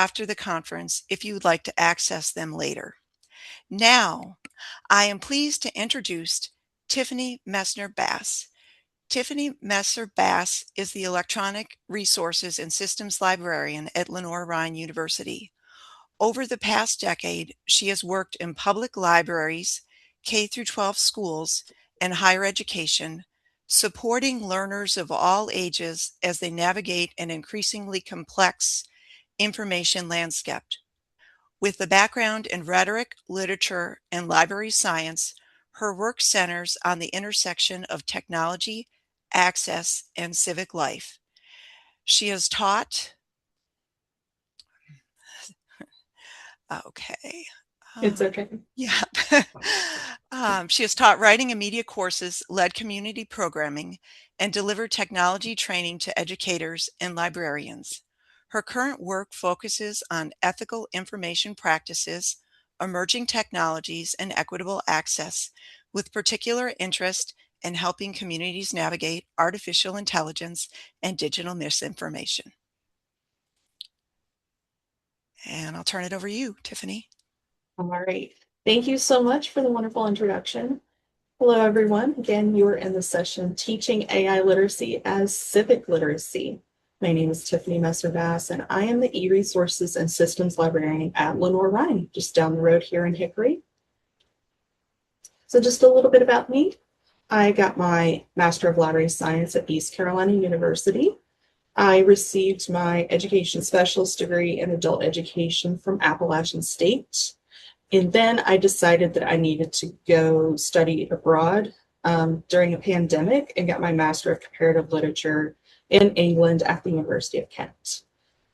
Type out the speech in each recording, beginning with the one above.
after the conference if you would like to access them later. Now, I am pleased to introduce Tiffany Messner-Bass. Tiffany Messer-Bass is the Electronic Resources and Systems Librarian at Lenoir-Rhyne University. Over the past decade, she has worked in public libraries, K-12 schools, and higher education, supporting learners of all ages as they navigate an increasingly complex information landscape. With a background in rhetoric, literature, and library science, her work centers on the intersection of technology, access, and civic life. She has taught, okay, It's okay. yeah. She has taught writing and media courses, led community programming, and delivered technology training to educators and librarians. Her current work focuses on ethical information practices, emerging technologies, and equitable access, with particular interest in helping communities navigate artificial intelligence and digital misinformation. And I'll turn it over to you, Tiffany. All right. Thank you so much for the wonderful introduction. Hello, everyone. Again, you are in the session Teaching AI Literacy as Civic Literacy. My name is Tiffany Messer-Bass, and I am the e-resources and systems librarian at Lenoir-Rhyne, just down the road here in Hickory. So just a little bit about me. I got my Master of Library Science at East Carolina University. I received my Education Specialist degree in Adult Education from Appalachian State. And then I decided that I needed to go study abroad during a pandemic and got my Master of Comparative Literature in England at the University of Kent.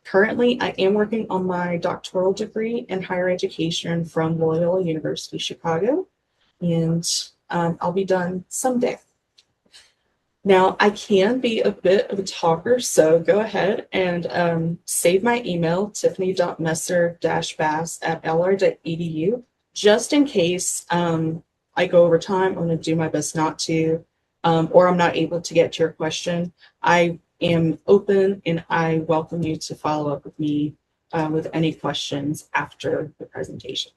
Currently, I am working on my doctoral degree in higher education from Loyola University, Chicago, and I'll be done someday. Now, I can be a bit of a talker, so go ahead and save my email, tiffany.messer-bass@lr.edu, just in case I go over time. I'm going to do my best not to, or I'm not able to get to your question. I am open and I welcome you to follow up with me with any questions after the presentation.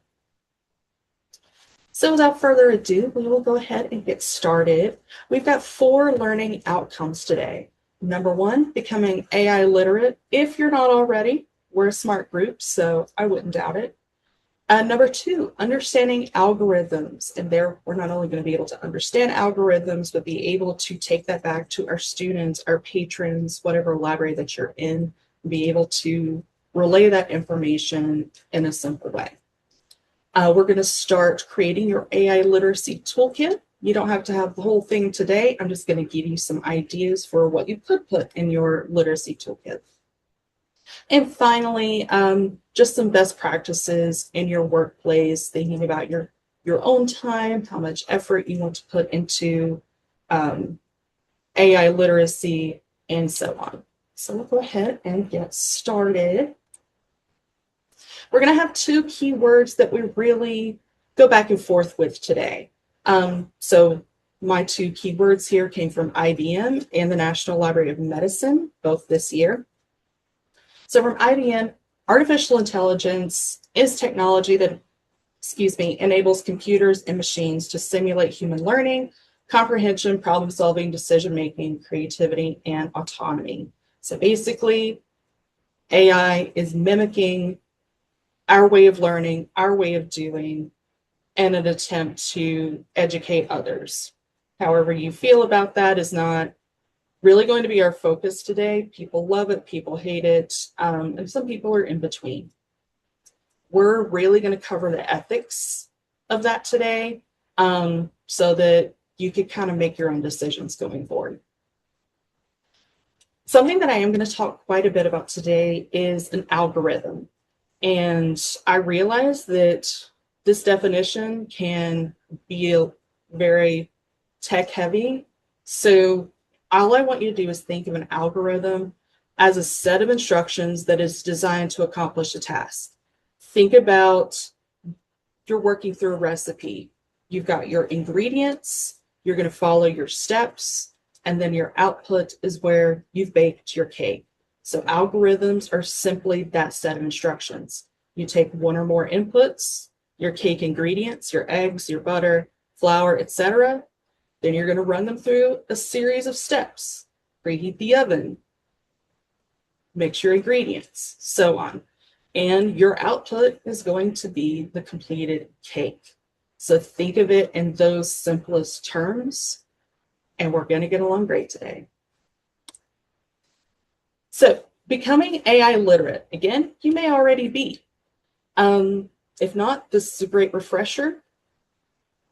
So without further ado, we will go ahead and get started. We've got 4 learning outcomes today. Number 1, becoming AI literate. If you're not already, we're a smart group, so I wouldn't doubt it. Number 2, understanding algorithms. And there, we're not only going to be able to understand algorithms, but be able to take that back to our students, our patrons, whatever library that you're in, be able to relay that information in a simple way. We're going to start creating your AI literacy toolkit. You don't have to have the whole thing today. I'm just going to give you some ideas for what you could put in your literacy toolkit. And finally, just some best practices in your workplace, thinking about your own time, how much effort you want to put into AI literacy, and so on. So we'll go ahead and get started. We're going to have 2 keywords that we really go back and forth with today. So my 2 keywords here came from IBM and the National Library of Medicine, both this year. So from IBM, artificial intelligence is technology that, enables computers and machines to simulate human learning, comprehension, problem solving, decision making, creativity, and autonomy. So basically, AI is mimicking our way of learning, our way of doing, and an attempt to educate others. However you feel about that is not really going to be our focus today. People love it, people hate it, and some people are in between. We're really going to cover the ethics of that today, so that you could kind of make your own decisions going forward. Something that I am going to talk quite a bit about today is an algorithm. And I realize that this definition can be very tech heavy. So all I want you to do is think of an algorithm as a set of instructions that is designed to accomplish a task. Think about you're working through a recipe. You've got your ingredients, you're going to follow your steps, and then your output is where you've baked your cake. So algorithms are simply that set of instructions. You take one or more inputs, your cake ingredients, your eggs, your butter, flour, etc. Then you're going to run them through a series of steps. Preheat the oven, mix your ingredients, so on. And your output is going to be the completed cake. So think of it in those simplest terms, and we're going to get along great today. So becoming AI literate, again, you may already be. If not, this is a great refresher,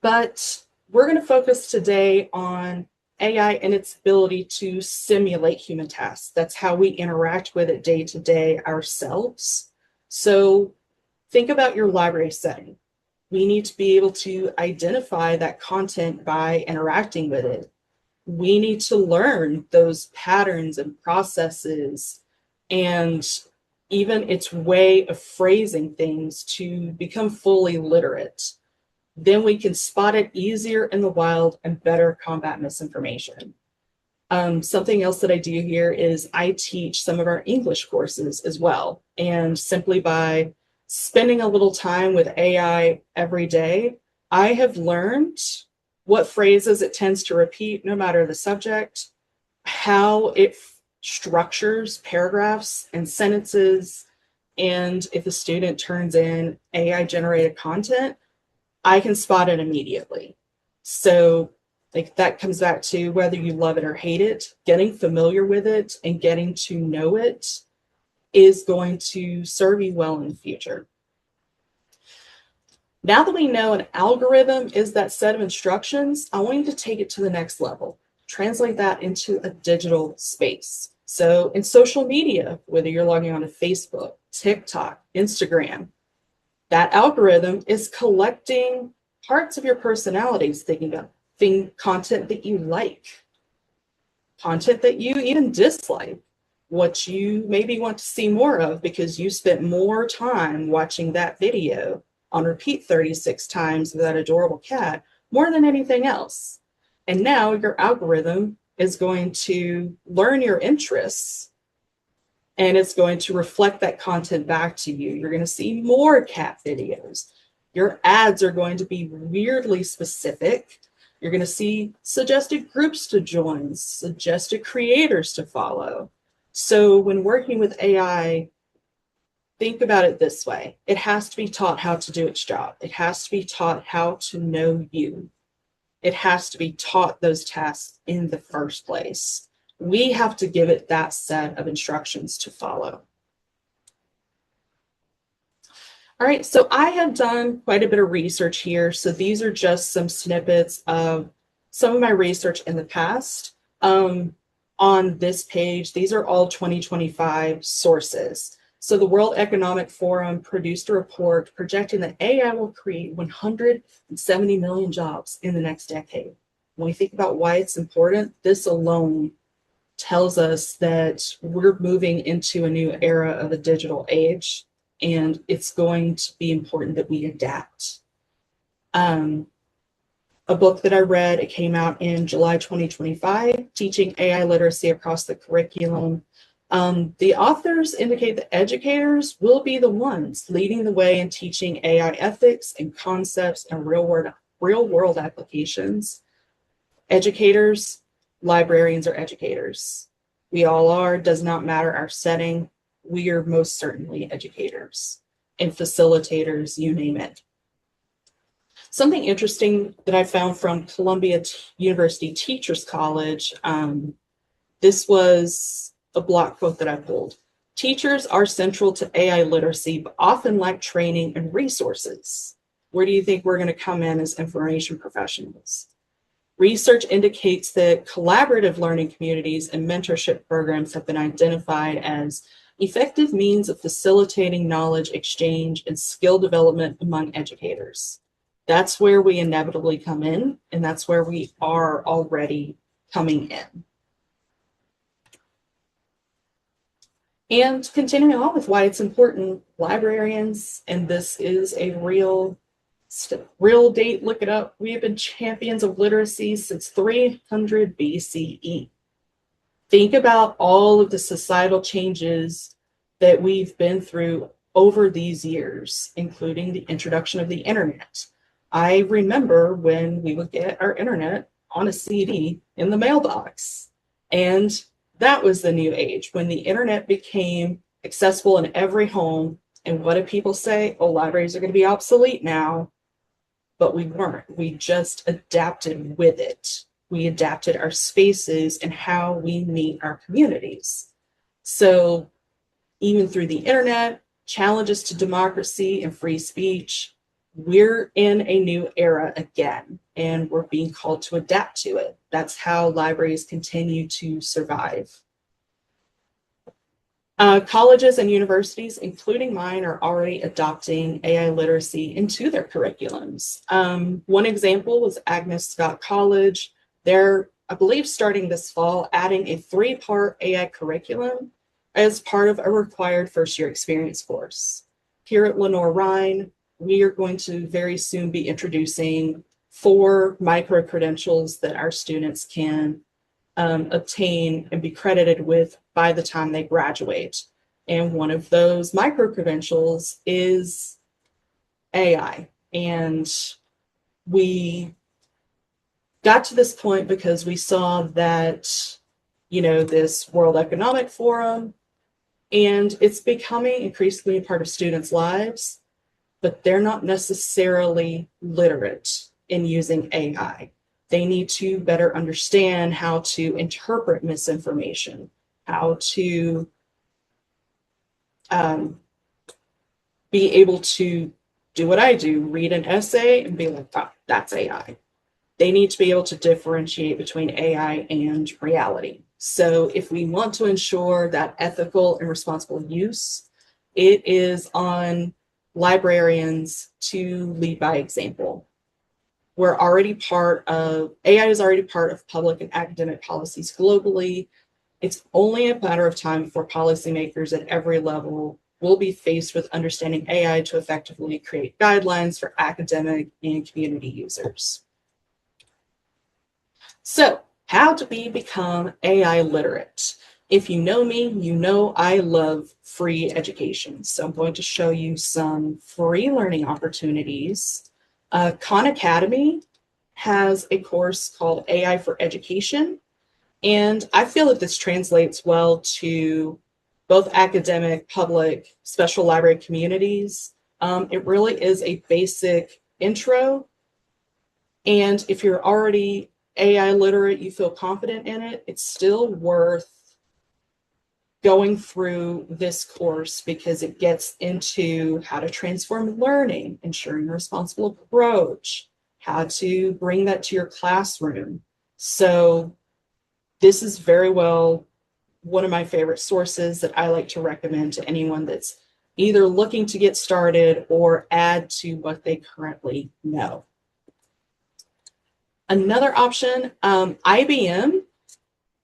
but we're going to focus today on AI and its ability to simulate human tasks. That's how we interact with it day to day ourselves. So think about your library setting. We need to be able to identify that content by interacting with it. We need to learn those patterns and processes and even its way of phrasing things to become fully literate. Then we can spot it easier in the wild and better combat misinformation. Something else that I do here is I teach some of our English courses as well. And simply by spending a little time with AI every day, I have learned what phrases it tends to repeat no matter the subject, how it structures paragraphs and sentences, and if a student turns in AI generated content, I can spot it immediately. So like that comes back to whether you love it or hate it, getting familiar with it and getting to know it is going to serve you well in the future. Now that we know an algorithm is that set of instructions, I want you to take it to the next level. Translate that into a digital space. So in social media, whether you're logging on to Facebook, TikTok, Instagram, that algorithm is collecting parts of your personalities, thinking about content that you like, content that you even dislike, what you maybe want to see more of because you spent more time watching that video on repeat 36 times with that adorable cat more than anything else. And now your algorithm is going to learn your interests and it's going to reflect that content back to you. You're going to see more cat videos. Your ads are going to be weirdly specific. You're going to see suggested groups to join, suggested creators to follow. So when working with AI, think about it this way. It has to be taught how to do its job. It has to be taught how to know you. It has to be taught those tasks in the first place. We have to give it that set of instructions to follow. All right, so I have done quite a bit of research here. So these are just some snippets of some of my research in the past. On this page, these are all 2025 sources. So the World Economic Forum produced a report projecting that AI will create 170 million jobs in the next decade. When we think about why it's important, this alone tells us that we're moving into a new era of the digital age, and it's going to be important that we adapt. A book that I read, it came out in July 2025, Teaching AI Literacy Across the Curriculum. The authors indicate that educators will be the ones leading the way in teaching AI ethics and concepts and real-world applications. Educators, librarians are educators. We all are, does not matter our setting. We are most certainly educators and facilitators, you name it. Something interesting that I found from Columbia University Teachers College, this was a block quote that I pulled. Teachers are central to AI literacy, but often lack training and resources. Where do you think we're going to come in as information professionals? Research indicates that collaborative learning communities and mentorship programs have been identified as effective means of facilitating knowledge exchange and skill development among educators. That's where we inevitably come in, and that's where we are already coming in. And continuing on with why it's important, librarians, and this is a real date, look it up. We have been champions of literacy since 300 BCE. Think about all of the societal changes that we've been through over these years, including the introduction of the internet. I remember when we would get our internet on a CD in the mailbox. And that was the new age when the internet became accessible in every home. And what do people say? Oh, libraries are going to be obsolete now. But we weren't. We just adapted with it. We adapted our spaces and how we meet our communities. So even through the internet, challenges to democracy and free speech, we're in a new era again, and we're being called to adapt to it. That's how libraries continue to survive. Colleges and universities, including mine, are already adopting AI literacy into their curriculums. One example was Agnes Scott College. They're, I believe, starting this fall, adding a 3-part AI curriculum as part of a required first-year experience course. Here at Lenore-Rhine, we are going to very soon be introducing 4 micro-credentials that our students can obtain and be credited with by the time they graduate. And one of those micro-credentials is AI. And we got to this point because we saw that, this World Economic Forum, and it's becoming increasingly a part of students' lives, but they're not necessarily literate in using AI. They need to better understand how to interpret misinformation, how to be able to do what I do, read an essay and be like, oh, that's AI. They need to be able to differentiate between AI and reality. So if we want to ensure that ethical and responsible use, it is on librarians to lead by example. AI is already part of public and academic policies globally. It's only a matter of time before policymakers at every level will be faced with understanding AI to effectively create guidelines for academic and community users. So, how do we become AI literate? If you know me, you know I love free education. So I'm going to show you some free learning opportunities. Khan Academy has a course called AI for Education. And I feel that this translates well to both academic, public, special library communities. It really is a basic intro. And if you're already AI literate, you feel confident in it, it's still worth going through this course because it gets into how to transform learning, ensuring a responsible approach, how to bring that to your classroom. So this is very well one of my favorite sources that I like to recommend to anyone that's either looking to get started or add to what they currently know. Another option, IBM,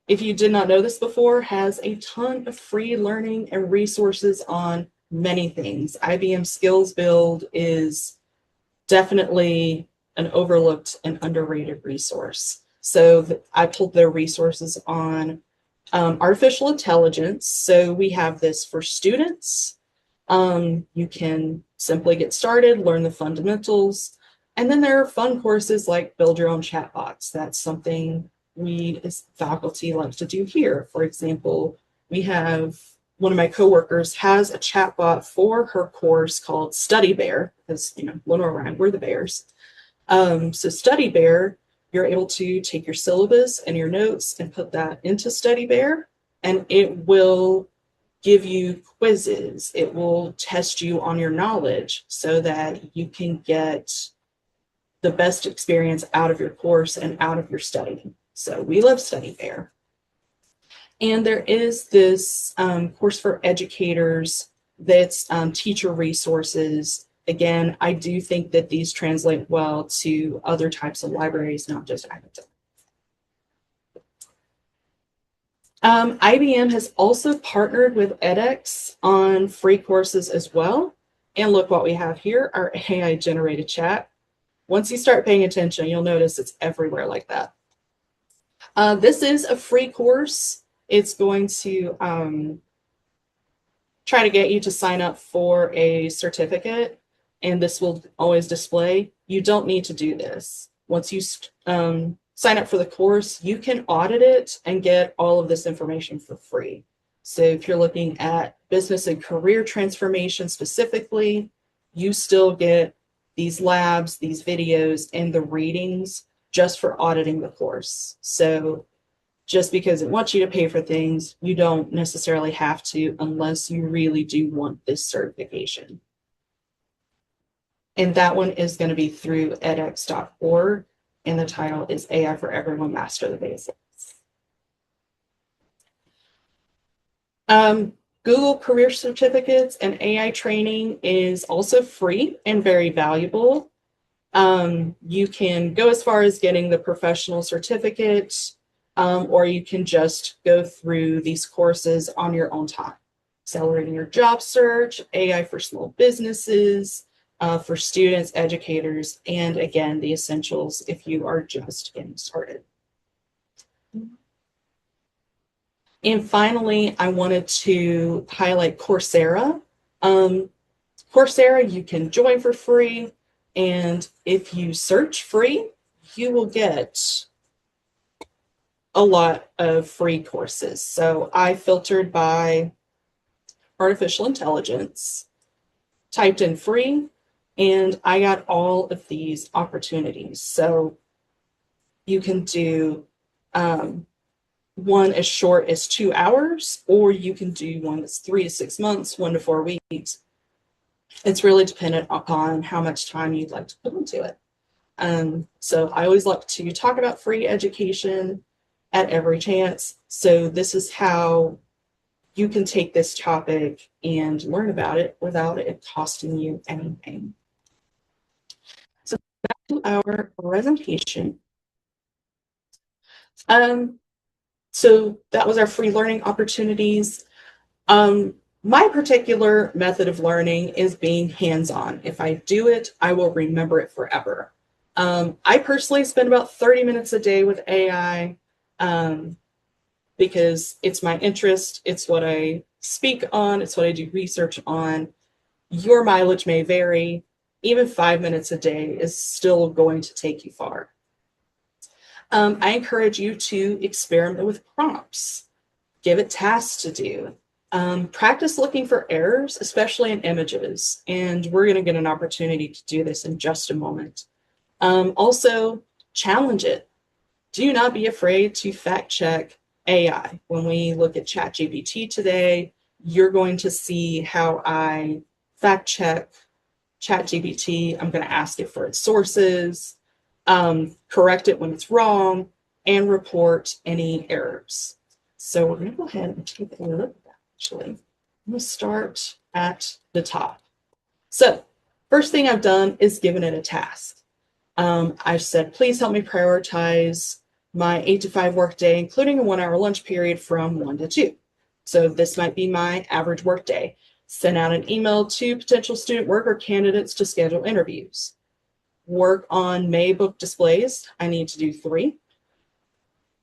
if you did not know this before, has a ton of free learning and resources on many things. IBM Skills Build is definitely an overlooked and underrated resource. So I pulled their resources on artificial intelligence. So we have this for students. You can simply get started, learn the fundamentals. And then there are fun courses like build your own chatbots. That's something we as faculty like to do here. For example, we have one of my coworkers has a chatbot for her course called Study Bear, because Lenore-Rhine, we're the bears. So Study Bear, you're able to take your syllabus and your notes and put that into Study Bear, and it will give you quizzes. It will test you on your knowledge so that you can get the best experience out of your course and out of your study. So we love Study Bear. And there is this course for educators that's teacher resources. Again, I do think that these translate well to other types of libraries, not just academic. IBM has also partnered with edX on free courses as well. And look what we have here, our AI generated chat. Once you start paying attention, you'll notice it's everywhere like that. This is a free course. it's going to try to get you to sign up for a certificate, and this will always display. You don't need to do this. Once you sign up for the course, you can audit it and get all of this information for free. So if you're looking at business and career transformation specifically, you still get these labs, these videos, and the ratings just for auditing the course. So just because it wants you to pay for things, you don't necessarily have to unless you really do want this certification. And that one is going to be through edX.org, and the title is AI for Everyone, Master the Basics. Google Career Certificates and AI training is also free and very valuable. You can go as far as getting the professional certificate, or you can just go through these courses on your own time. Accelerating your job search, AI for small businesses, for students, educators, and again, the essentials if you are just getting started. And finally, I wanted to highlight Coursera. Coursera, you can join for free, and if you search free, you will get a lot of free courses. So I filtered by artificial intelligence, typed in free, and I got all of these opportunities. So you can do one as short as 2 hours, or you can do one that's 3 to 6 months, 1 to 4 weeks. It's really dependent upon how much time you'd like to put into it. So I always like to talk about free education at every chance. So this is how you can take this topic and learn about it without it costing you anything. So back to our presentation. So that was our free learning opportunities. My particular method of learning is being hands-on. If I do it, I will remember it forever. I personally spend about 30 minutes a day with AI because it's my interest, it's what I speak on, it's what I do research on. Your mileage may vary. Even 5 minutes a day is still going to take you far. I encourage you to experiment with prompts. Give it tasks to do. Practice looking for errors, especially in images. And we're going to get an opportunity to do this in just a moment. Also, challenge it. Do not be afraid to fact check AI. When we look at ChatGPT today, you're going to see how I fact check ChatGPT. I'm going to ask it for its sources, correct it when it's wrong, and report any errors. So we're going to go ahead and take a look at that, actually. I'm going to start at the top. So first thing I've done is given it a task. I've said, please help me prioritize my 8 to 5 work day, including a 1-hour lunch period from 1 to 2. So this might be my average work day. Send out an email to potential student worker candidates to schedule interviews. Work on May book displays. I need to do 3.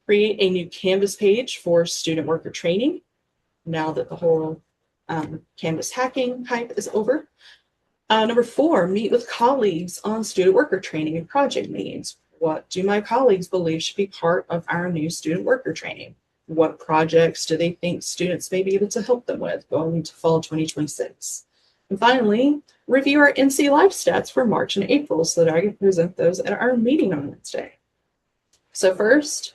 Create a new Canvas page for student worker training, now that the whole Canvas hacking hype is over. Number 4, meet with colleagues on student worker training and project meetings. What do my colleagues believe should be part of our new student worker training? What projects do they think students may be able to help them with going into fall 2026? And finally, review our NC Live stats for March and April so that I can present those at our meeting on Wednesday. So first,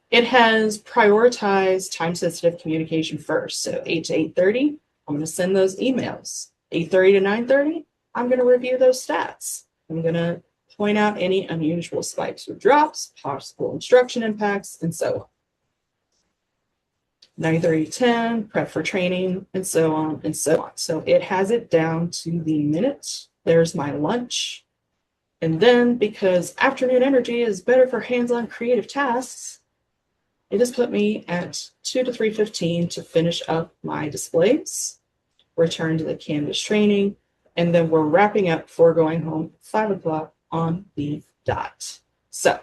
it has prioritized time-sensitive communication first. So 8 to 8:30, I'm going to send those emails. 8:30 to 9:30, I'm going to review those stats. I'm going to point out any unusual spikes or drops, possible instruction impacts, and so on. 9:30 to 10, prep for training, and so on and so on. So it has it down to the minute. There's my lunch. And then, because afternoon energy is better for hands-on creative tasks, it has put me at 2 to 3:15 to finish up my displays, return to the Canvas training, and then we're wrapping up before going home at 5 o'clock on the dot. So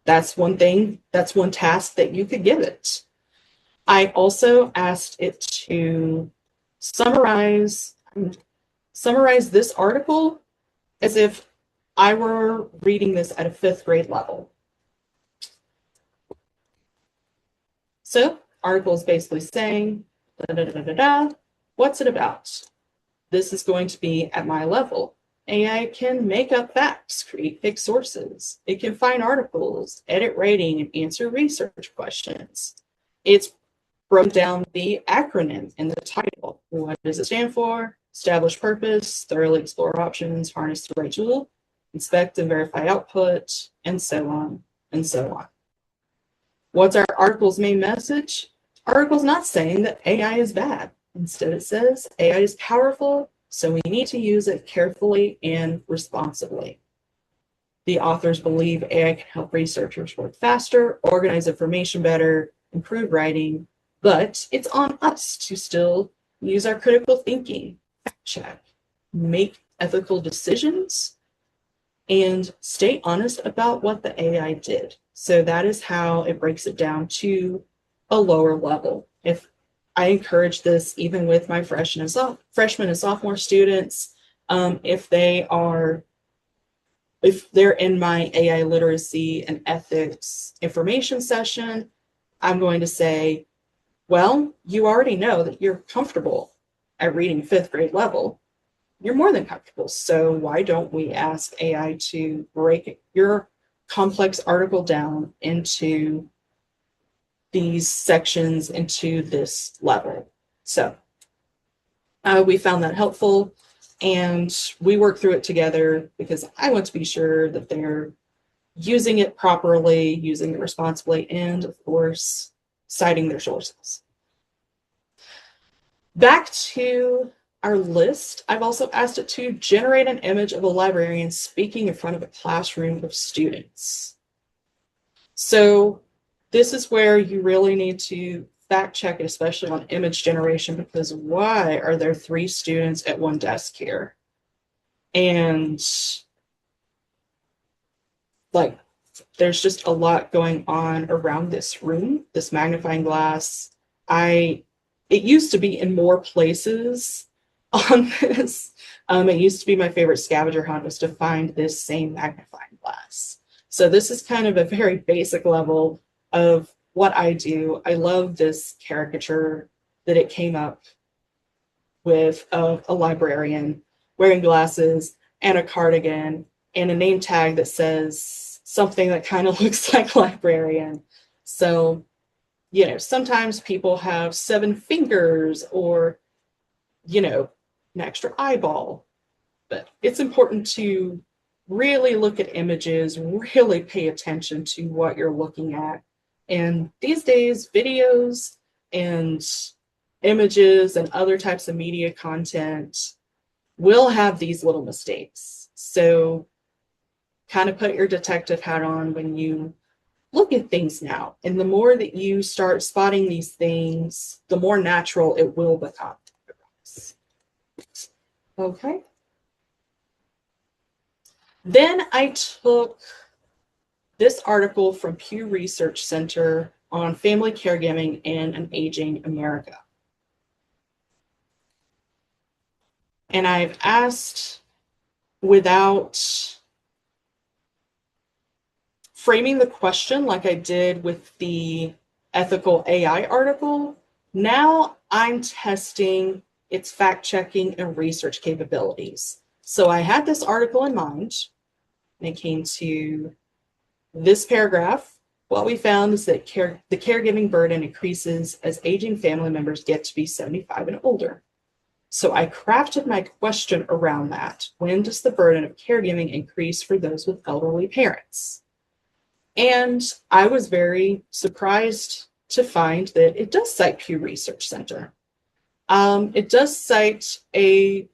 that's one thing, that's one task that you could give it. I also asked it to summarize this article as if I were reading this at a 5th grade level. So, article is basically saying, da, da, da, da, da, what's it about? This is going to be at my level. AI can make up facts, create fake sources. It can find articles, edit writing, and answer research questions. It's broken down the acronym in the title. What does it stand for? Establish purpose, thoroughly explore options, harness the right tool, inspect and verify output, and so on and so on. What's our article's main message? Article's not saying that AI is bad. Instead, it says AI is powerful, so we need to use it carefully and responsibly. The authors believe AI can help researchers work faster, organize information better, improve writing, but it's on us to still use our critical thinking, fact check, make ethical decisions, and stay honest about what the AI did. So that is how it breaks it down to a lower level. If I encourage this even with my freshman and sophomore students, if they're in my AI literacy and ethics information session, I'm going to say, well, you already know that you're comfortable at reading 5th grade level. You're more than comfortable. So why don't we ask AI to break your complex article down into these sections, into this level? So we found that helpful, and we worked through it together because I want to be sure that they're using it properly, using it responsibly, and of course, citing their sources. Back to our list, I've also asked it to generate an image of a librarian speaking in front of a classroom of students. So this is where you really need to fact check it, especially on image generation, because why are there 3 students at one desk here? And like, there's just a lot going on around this room, this magnifying glass. It used to be in more places on this. It used to be my favorite scavenger hunt was to find this same magnifying glass. So this is kind of a very basic level of what I do. I love this caricature that it came up with of a librarian wearing glasses and a cardigan and a name tag that says something that kind of looks like librarian. So, sometimes people have 7 fingers or, an extra eyeball. But it's important to really look at images, really pay attention to what you're looking at. And these days, videos and images and other types of media content will have these little mistakes. So kind of put your detective hat on when you look at things now. And the more that you start spotting these things, the more natural it will become. Okay. Then I took this article from Pew Research Center on family caregiving in an aging America. And I've asked, without framing the question like I did with the ethical AI article, now I'm testing its fact-checking and research capabilities. So I had this article in mind, and it came to this paragraph. What we found is that the caregiving burden increases as aging family members get to be 75 and older. So I crafted my question around that. When does the burden of caregiving increase for those with elderly parents? And I was very surprised to find that it does cite Pew Research Center. It does cite I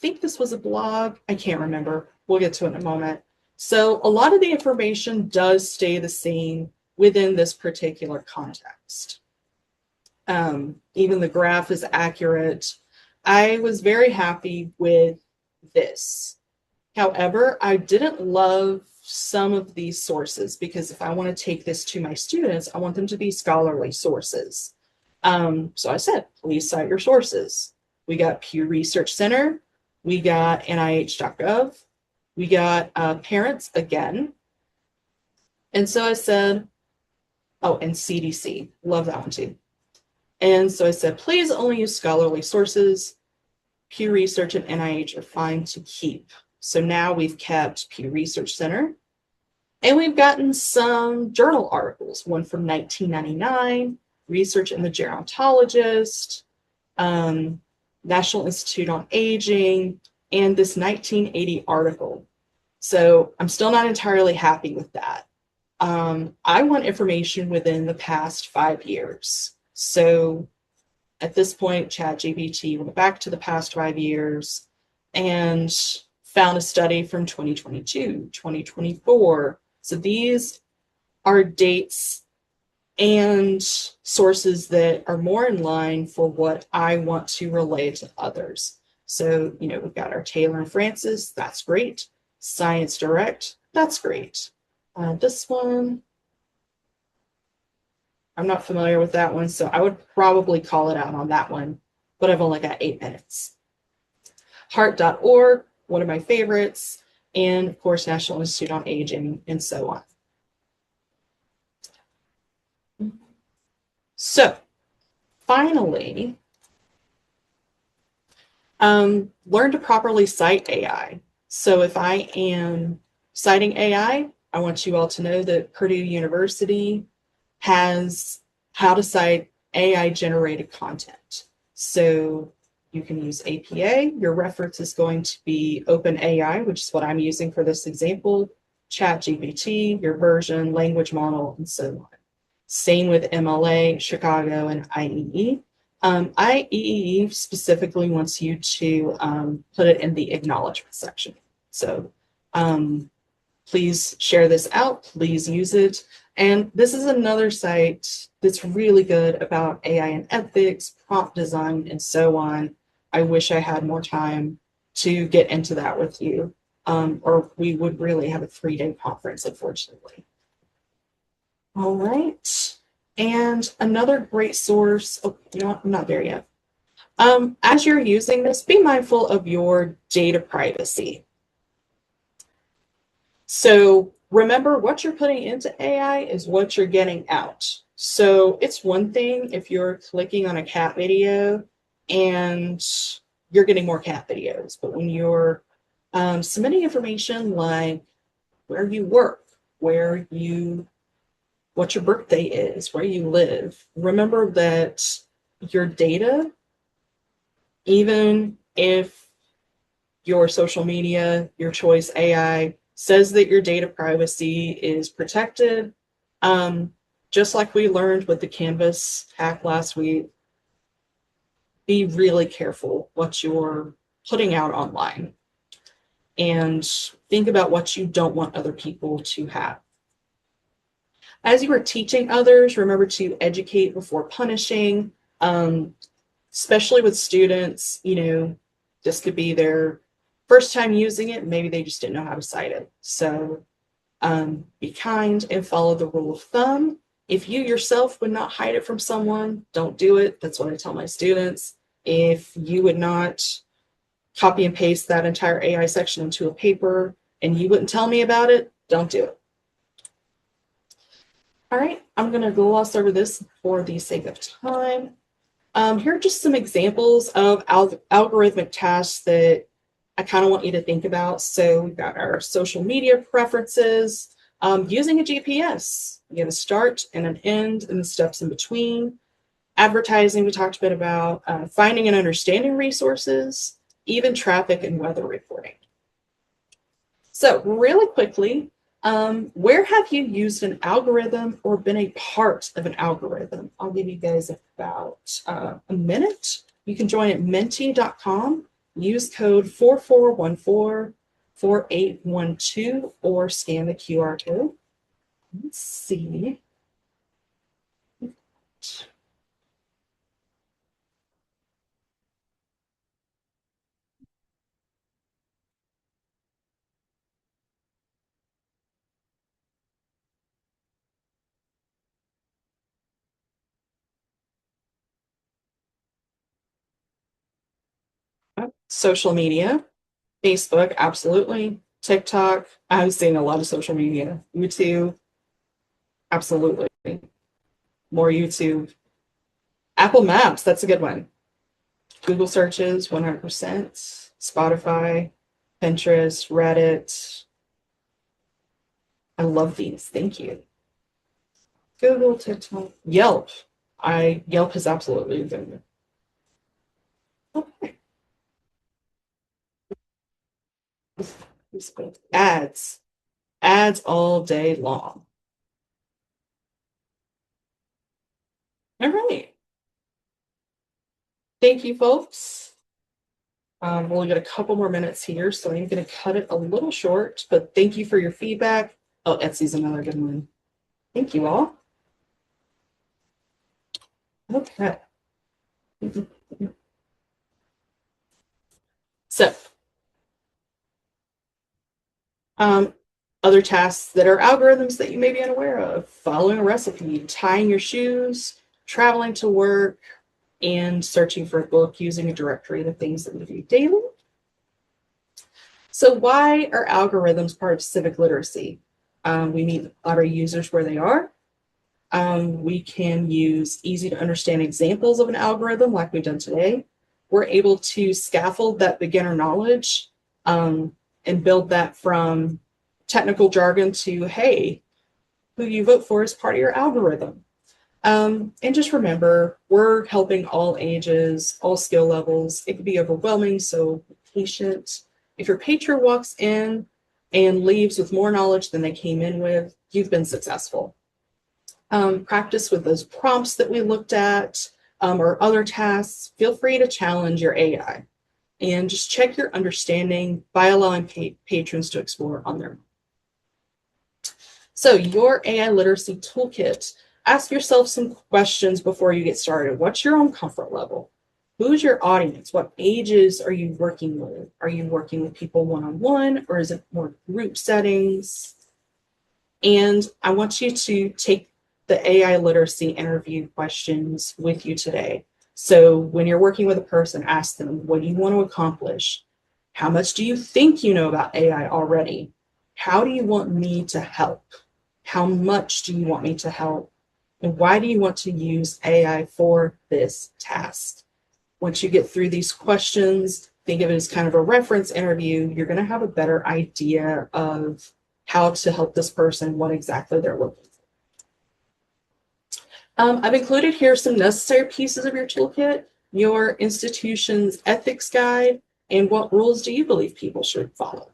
think this was a blog. I can't remember. We'll get to it in a moment. So a lot of the information does stay the same within this particular context. Even the graph is accurate. I was very happy with this. However, I didn't love some of these sources because if I want to take this to my students, I want them to be scholarly sources. So I said, please cite your sources. We got Pew Research Center, we got NIH.gov, we got parents again. And so I said, oh, and CDC, love that one too. And so I said, please only use scholarly sources. Pew Research and NIH are fine to keep. So now we've kept Pew Research Center, and we've gotten some journal articles, one from 1999, Research in the Gerontologist, National Institute on Aging, and this 1980 article. So I'm still not entirely happy with that. I want information within the past 5 years. So at this point, ChatGPT went back to the past 5 years and found a study from 2022, 2024. So these are dates and sources that are more in line for what I want to relay to others. So, we've got our Taylor and Francis, that's great. Science Direct, that's great. This one, I'm not familiar with that one, so I would probably call it out on that one, but I've only got 8 minutes. Heart.org, one of my favorites, and of course, National Institute on Aging, and so on. So, finally, learn to properly cite AI. So if I am citing AI, I want you all to know that Purdue University has how to cite AI generated content. So you can use APA. Your reference is going to be OpenAI, which is what I'm using for this example, ChatGPT, your version, language model, and so on. Same with MLA, Chicago, and IEE. IEE specifically wants you to put it in the acknowledgement section. So please share this out, please use it. And this is another site that's really good about AI and ethics, prompt design, and so on. I wish I had more time to get into that with you, or we would really have a 3-day conference, unfortunately. All right. And another great source, oh, I'm not there yet. As you're using this, be mindful of your data privacy. So remember, what you're putting into AI is what you're getting out. So it's one thing if you're clicking on a cat video and you're getting more cat videos, but when you're submitting information like where you work, what your birthday is, where you live, remember that your data, even if your social media, your choice AI says that your data privacy is protected, just like we learned with the Canvas hack last week, be really careful what you're putting out online and think about what you don't want other people to have. As you are teaching others, remember to educate before punishing, especially with students. This could be their first time using it. Maybe they just didn't know how to cite it. So be kind and follow the rule of thumb. If you yourself would not hide it from someone, don't do it. That's what I tell my students. If you would not copy and paste that entire AI section into a paper and you wouldn't tell me about it, don't do it. All right, I'm going to gloss over this for the sake of time. Here are just some examples of algorithmic tasks that I kind of want you to think about. So we've got our social media preferences, using a GPS. You have a start and an end and the steps in between. Advertising, we talked a bit about, finding and understanding resources, even traffic and weather reporting. So really quickly, where have you used an algorithm or been a part of an algorithm? I'll give you guys about a minute. You can join at menti.com, use code 44144812 or scan the QR code. Let's see. Social media, Facebook, absolutely. TikTok, I'm seeing a lot of social media. YouTube, absolutely. More YouTube. Apple Maps, that's a good one. Google searches, 100%. Spotify, Pinterest, Reddit. I love these. Thank you. Google, TikTok, Yelp. Yelp is absolutely good. Okay. Ads. Ads all day long. All right. Thank you, folks. We'll get a couple more minutes here, so I'm going to cut it a little short, but thank you for your feedback. Oh, Etsy's another good one. Thank you all. Okay. So, um, other tasks that are algorithms that you may be unaware of: following a recipe, tying your shoes, traveling to work, and searching for a book using a directory, the things that we do daily. So why are algorithms part of civic literacy? We meet our users where they are. We can use easy to understand examples of an algorithm like we've done today. We're able to scaffold that beginner knowledge and build that from technical jargon to, hey, who you vote for is part of your algorithm. And just remember, we're helping all ages, all skill levels. It can be overwhelming, so be patient. If your patron walks in and leaves with more knowledge than they came in with, you've been successful. Practice with those prompts that we looked at or other tasks. Feel free to challenge your AI and just check your understanding by allowing patrons to explore on their own. So your AI literacy toolkit, ask yourself some questions before you get started. What's your own comfort level? Who's your audience? What ages are you working with? Are you working with people one-on-one, or is it more group settings? And I want you to take the AI literacy interview questions with you today. So when you're working with a person, ask them, what do you want to accomplish? How much do you think you know about AI already? How do you want me to help? How much do you want me to help? And why do you want to use AI for this task? Once you get through these questions, think of it as kind of a reference interview. You're going to have a better idea of how to help this person, what exactly they're looking for. I've included here some necessary pieces of your toolkit: your institution's ethics guide, and what rules do you believe people should follow.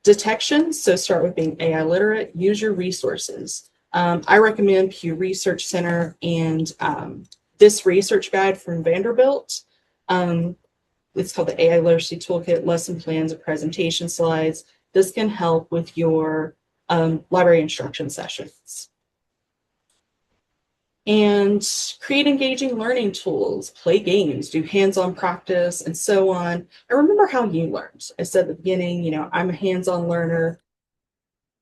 Detection, so start with being AI literate, use your resources. I recommend Pew Research Center and this research guide from Vanderbilt. It's called the AI Literacy Toolkit, Lesson Plans, and Presentation Slides. This can help with your library instruction sessions. And create engaging learning tools, play games, do hands-on practice, and so on. And remember how you learned. I said at the beginning, I'm a hands-on learner.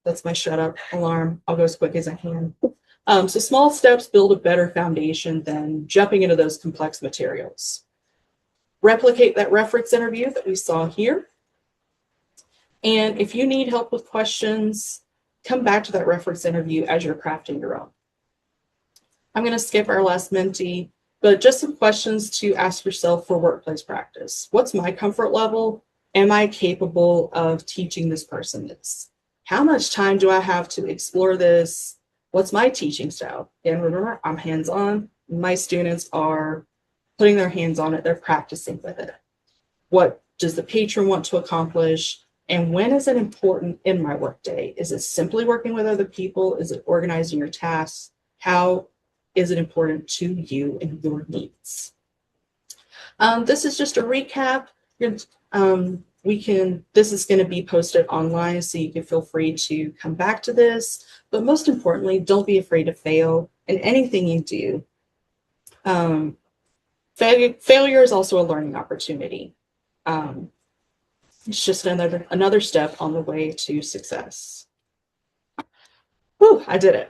That's my shut up alarm. I'll go as quick as I can. So small steps build a better foundation than jumping into those complex materials. Replicate that reference interview that we saw here. And if you need help with questions, come back to that reference interview as you're crafting your own. I'm going to skip our last Menti, but just some questions to ask yourself for workplace practice. What's my comfort level? Am I capable of teaching this person this? How much time do I have to explore this? What's my teaching style? And remember, I'm hands-on. My students are putting their hands on it. They're practicing with it. What does the patron want to accomplish? And when is it important in my workday? Is it simply working with other people? Is it organizing your tasks? How is it important to you and your needs? This is just a recap. This is going to be posted online, so you can feel free to come back to this. But most importantly, don't be afraid to fail in anything you do. Failure is also a learning opportunity. It's just another step on the way to success. Whew, I did it.